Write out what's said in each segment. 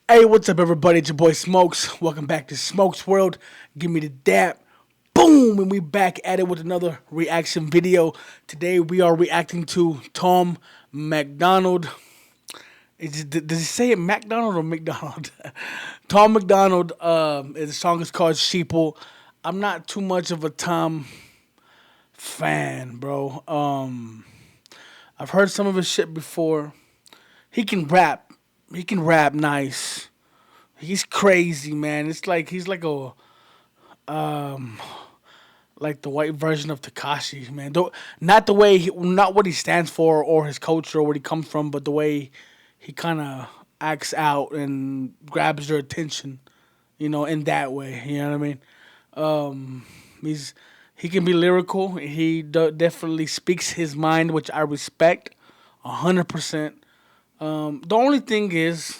Hey, what's up, everybody? It's your boy Smokes. Welcome back to Smokes World. Give me the dap. Boom! And we back at it with another reaction video. Today we are reacting to Tom MacDonald. Does he say it MacDonald or McDonald? Tom MacDonald. The song is called Sheeple. I'm not too much of a Tom fan, bro. I've heard some of his shit before. He can rap. He can rap nice. He's crazy, man. It's like he's like a like the white version of Takashi, man. Not the way not what he stands for or his culture or where he comes from, but the way he kind of acts out and grabs their attention, in that way. You know what I mean? He can be lyrical. He definitely speaks his mind, which I respect 100%. The only thing is,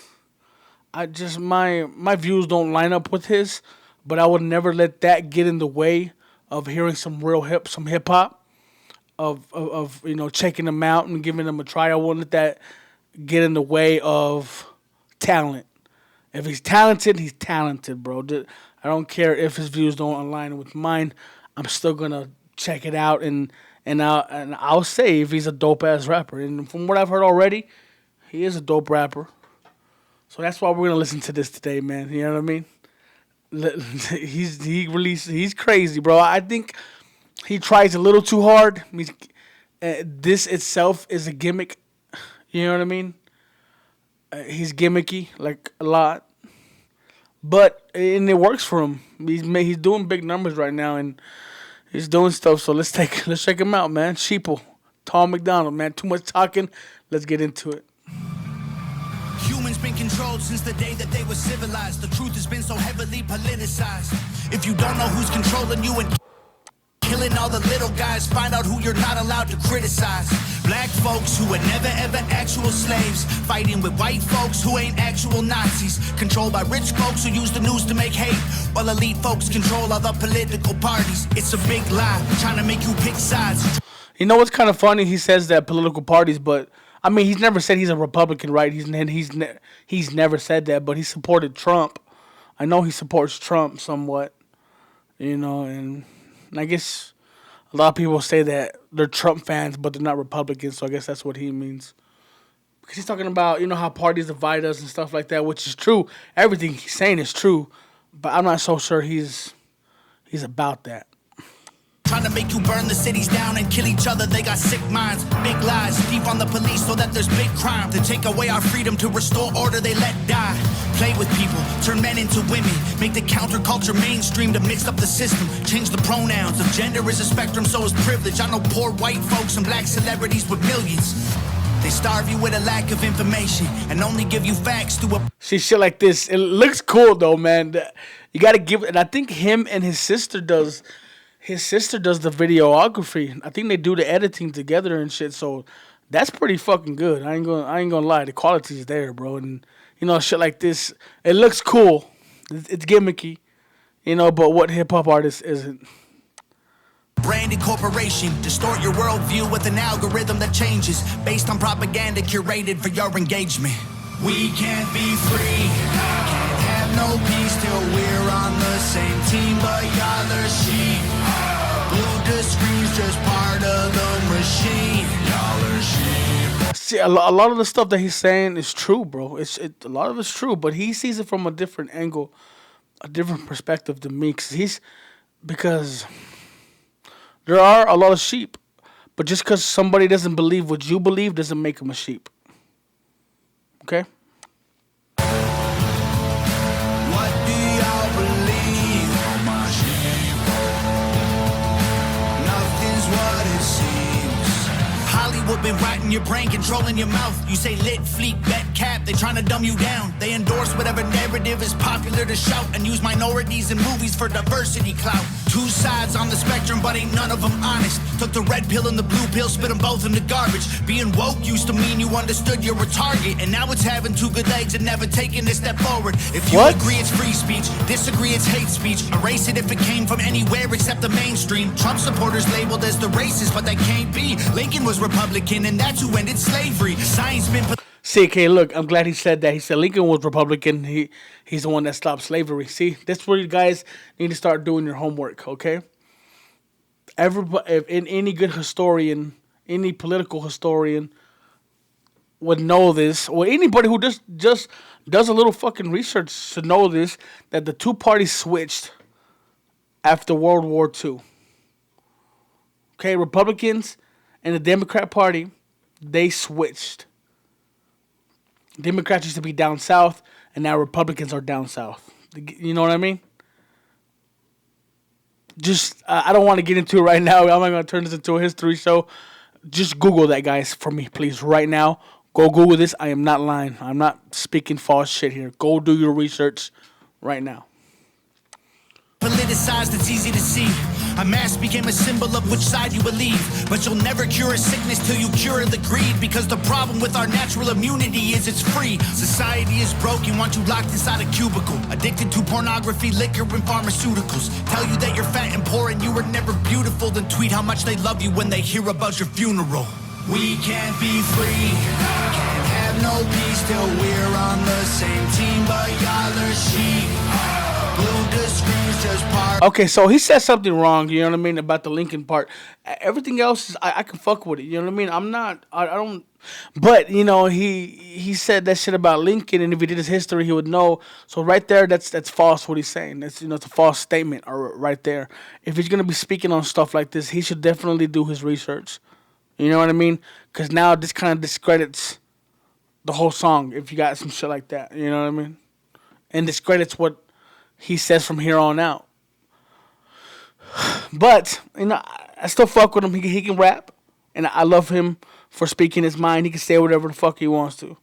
I just my views don't line up with his, but I would never let that get in the way of hearing some hip hop, of checking them out and giving them a try. I wouldn't let that get in the way of talent. If he's talented, he's talented, bro. I don't care if his views don't align with mine. I'm still gonna check it out and I'll say if he's a dope ass rapper. And from what I've heard already, he is a dope rapper. So that's why we're gonna listen to this today, man. You know what I mean? He's crazy, bro. I think he tries a little too hard. This itself is a gimmick. You know what I mean? He's gimmicky, like a lot, and it works for him. He's doing big numbers right now, and he's doing stuff. So let's check him out, man. Sheeple, Tom MacDonald, man. Too much talking. Let's get into it. Humans been controlled since the day that they were civilized. The truth has been so heavily politicized. If you don't know who's controlling you and killing all the little guys, find out who you're not allowed to criticize. Black folks who were never ever actual slaves, fighting with white folks who ain't actual Nazis. Controlled by rich folks who use the news to make hate, while elite folks control other political parties. It's a big lie, trying to make you pick sides. You know what's kind of funny? He says that political parties, but I mean, he's never said he's a Republican, right? He's never said that, but he supported Trump. I know he supports Trump somewhat, and I guess a lot of people say that they're Trump fans, but they're not Republicans, so I guess that's what he means. Because he's talking about, how parties divide us and stuff like that, which is true. Everything he's saying is true, but I'm not so sure he's about that. Trying to make you burn the cities down and kill each other. They got sick minds, big lies, deep on the police so that there's big crime. To take away our freedom, to restore order, they let die. Play with people, turn men into women, make the counterculture mainstream to mix up the system. Change the pronouns. If gender is a spectrum, so is privilege. I know poor white folks and black celebrities with millions. They starve you with a lack of information and only give you facts through a... See, shit like this. It looks cool, though, man. You got to give it. And I think him and his sister does... His sister does the videography. I think they do the editing together and shit. So that's pretty fucking good. I ain't gonna lie. The quality is there, bro. And shit like this, it looks cool. It's gimmicky, but what hip hop artist isn't? Branded corporation, distort your worldview with an algorithm that changes based on propaganda curated for your engagement. We can't be free, can't have no peace till we're on the same team, but y'all are sheep. Glued to screens, just part of the machine. Y'all are sheep. See, a lot of the stuff that he's saying is true, bro. A lot of it's true, but he sees it from a different angle, a different perspective than me. Because there are a lot of sheep, but just because somebody doesn't believe what you believe doesn't make them a sheep. Okay? What do y'all believe? My sheep. Nothing's what it seems. Hollywood been writing your brain, controlling your mouth. You say lit, fleek, bet, cap, they trying to dumb you down. They endorse whatever narrative is popular to shout and use minorities in movies for diversity clout. Two sides on the spectrum, but ain't none of them honest. Took the red pill and the blue pill, spit them both in the garbage. Being woke used to mean you understood you're a target, and now it's having two good legs and never taking a step forward. If you agree it's free speech, disagree it's hate speech. Erase it if it came from anywhere except the mainstream. Trump supporters labeled as the racist, but that can't be. Lincoln was Republican, and that's who ended slavery. Science been... See, okay, look, I'm glad he said that. He said Lincoln was Republican. He's the one that stopped slavery. See, that's where you guys need to start doing your homework, okay? Everybody, if in any good historian, any political historian would know this, or anybody who just does a little fucking research should know this, that the two parties switched after World War II. Okay, Republicans and the Democrat Party, they switched. Democrats used to be down south, and now Republicans are down south. You know what I mean? Just, I don't want to get into it right now. I'm not going to turn this into a history show. Just Google that, guys, for me, please, right now. Go Google this. I am not lying. I'm not speaking false shit here. Go do your research right now. Politicized, it's easy to see. A mask became a symbol of which side you believe. But you'll never cure a sickness till you cure the greed. Because the problem with our natural immunity is it's free. Society is broken, want you locked inside a cubicle. Addicted to pornography, liquor, and pharmaceuticals. Tell you that you're fat and poor and you were never beautiful. Then tweet how much they love you when they hear about your funeral. We can't be free, can't have no peace till we're on the same team. But y'all are sheep. Okay, so he said something wrong, you know what I mean, about the Lincoln part. Everything else, I can fuck with it, you know what I mean? I don't, but, you know, he said that shit about Lincoln, and if he did his history, he would know. So right there, that's false what he's saying. That's, you know, it's a false statement right there. If he's going to be speaking on stuff like this, he should definitely do his research. You know what I mean? Because now this kind of discredits the whole song if you got some shit like that, you know what I mean? And discredits what he says from here on out. But, you know, I still fuck with him. He can rap. And I love him for speaking his mind. He can say whatever the fuck he wants to.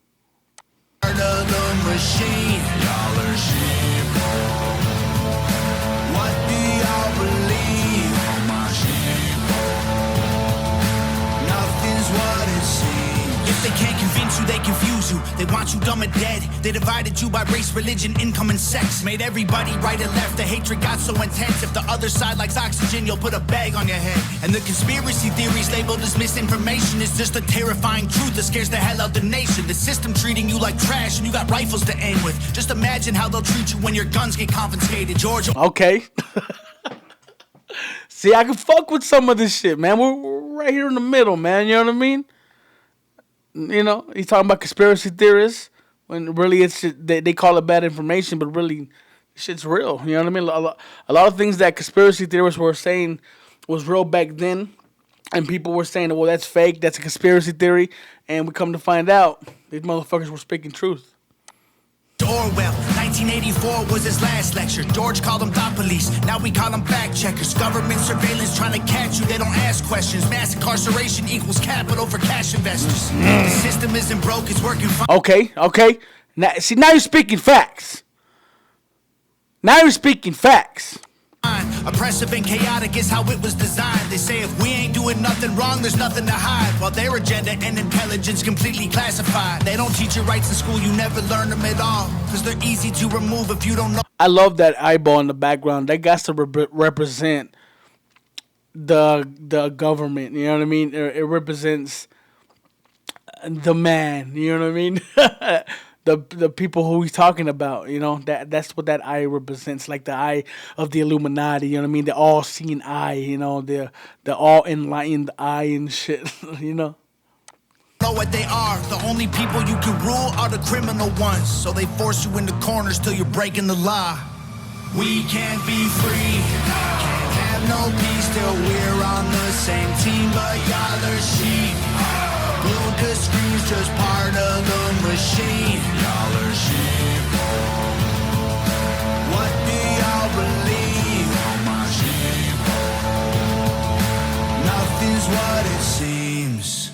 They can't convince you, they confuse you. They want you dumb and dead. They divided you by race, religion, income, and sex. Made everybody right and left. The hatred got so intense. If the other side likes oxygen, you'll put a bag on your head. And the conspiracy theories labeled as misinformation is just a terrifying truth that scares the hell out the nation. The system treating you like trash and you got rifles to aim with. Just imagine how they'll treat you when your guns get confiscated, Georgia. Okay. See, I can fuck with some of this shit, man. We're right here in the middle, man. You know what I mean? You know, he's talking about conspiracy theorists when really it's they call it bad information, but really shit's real. You know what I mean? A lot of things that conspiracy theorists were saying was real back then, and people were saying, well, that's fake, that's a conspiracy theory, and we come to find out these motherfuckers were speaking truth. Orwell, 1984 was his last lecture. George called them thought police, now we call them fact checkers. Government surveillance trying to catch you, they don't ask questions. Mass incarceration equals capital for cash investors. The system isn't broke, it's working fine. Okay. Now you're speaking facts. Oppressive and chaotic is how it was designed. They say if we ain't doing nothing wrong, there's nothing to hide. While their agenda and intelligence completely classified. They don't teach you rights in school, you never learn them at all. Cause they're easy to remove if you don't know. I love that eyeball in the background. That got to represent the government. You know what I mean? It represents the man. You know what I mean? The people who he's talking about, you know, that's what that eye represents, like the eye of the Illuminati, you know what I mean? The all-seeing eye, you know, the all-enlightened eye and shit, you know. Know what they are. The only people you can rule are the criminal ones. So they force you into corners till you're breaking the law. We can't be free, can't have no peace till we're on the same team. But y'all are sheep. Blue to screens just part of the machine. Y'all are sheeple. What do y'all believe? My sheeple. Nothing's what it seems.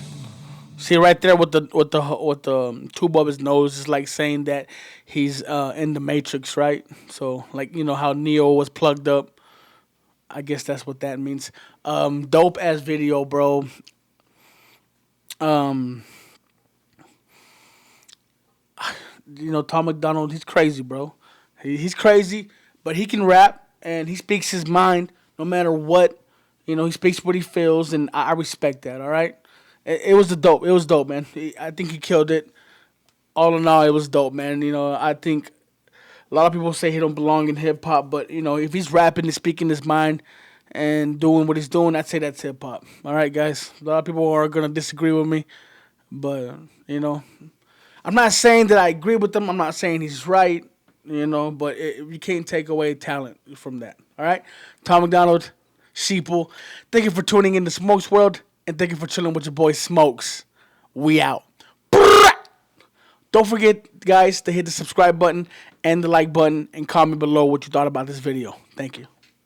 See right there with the tube up his nose is like saying that he's in the Matrix, right? So like, you know how Neo was plugged up. I guess that's what that means. Dope ass video, bro. You know, Tom MacDonald, he's crazy, bro. He's crazy, but he can rap, and he speaks his mind no matter what. You know, he speaks what he feels, and I respect that, all right? It was dope, man. I think he killed it. all in all, it was dope, man. You know, I think a lot of people say he don't belong in hip hop, but you know, if he's rapping and speaking his mind and doing what he's doing, I'd say that's hip hop. All right, guys. A lot of people are gonna disagree with me, but you know, I'm not saying that I agree with him. I'm not saying he's right. You know, but you can't take away talent from that. All right, Tom MacDonald, Sheeple. Thank you for tuning in to Smokes World, and thank you for chilling with your boy Smokes. We out. Don't forget, guys, to hit the subscribe button and the like button and comment below what you thought about this video. Thank you.